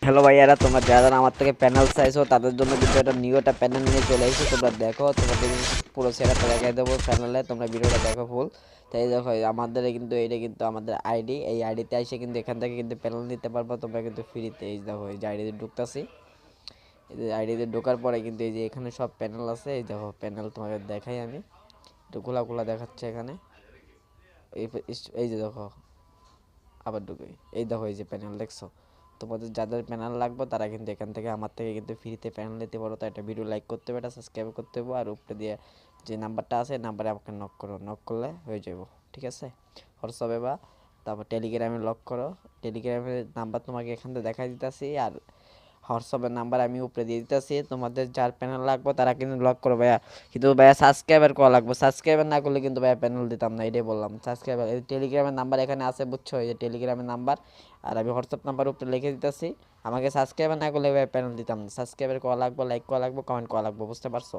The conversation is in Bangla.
হ্যালো ভাইয়ারা, তোমরা যারা যারা আমার থেকে প্যানেল চাইছো তাদের জন্য কিন্তু একটা নিউ একটা প্যানেল নিয়ে চলে এসেছি। তোমরা দেখো, তোমাদের পুরো সেটআপটা দেখাই দেবো প্যানেলে, তোমরা ভিডিওটা দেখো ফুল। তাই দেখো আমাদের কিন্তু এটা কিন্তু আমাদের আইডি, এই আইডিতে এসে কিন্তু এখান থেকে কিন্তু প্যানেল নিতে পারবো তোমরা কিন্তু ফ্রিতে। এই দেখো এই যে আইডিতে ঢুকতেছি, এই যে আইডিতে ঢোকার পরে কিন্তু এই যে এখানে সব প্যানেল আছে। এই দেখো প্যানেল তোমাকে দেখাই আমি, একটু খোলা খোলা দেখাচ্ছে এখানে। এই এই যে দেখো, আবার ঢুকে এই দেখো এই যে প্যানেল দেখছো। তোমাদের যাদের প্যানেল লাগবে তারা কিন্তু এখান থেকে আমার থেকে কিন্তু ফ্রিতে প্যানেল নিতে পারো। তো একটা ভিডিও লাইক করতে হবে, এটা সাবস্ক্রাইব করতে হবে, আর উপরে দিয়ে যে নাম্বারটা আছে নাম্বারে আমাকে নক করো, নক করলে হয়ে যাবো, ঠিক আছে। হোয়াটসঅ্যাপে বা তারপর টেলিগ্রামে লক করো। টেলিগ্রামের নাম্বার তোমাকে এখান থেকে দেখাই দিতেছি, আর হোয়াটসঅ্যাপের নাম্বার আমি উপরে দিয়ে দিতেছি। তোমাদের যার প্যানেল লাগবে তারা কিন্তু লক করো ভাইয়া, কিন্তু ভাইয়া সাবস্ক্রাইবার করা লাগবে। সাবস্ক্রাইবার না করলে কিন্তু ভাইয়া প্যানেল দিতাম না, এটাই বললাম। সাবস্ক্রাইবার এই টেলিগ্রামের নাম্বার এখানে আছে, বুঝছো, এই যে টেলিগ্রামের নাম্বার, আর আমি হোয়াটসঅ্যাপ নাম্বার উপরে লিখে দিতেছি। আমাকে সাবস্ক্রাইবার না করলে ভাইয়া প্যানেল দিতাম না। সাবস্ক্রাইবার করা লাগবে, লাইক করা লাগবে, কমেন্ট করা লাগবে, বুঝতে পারছো?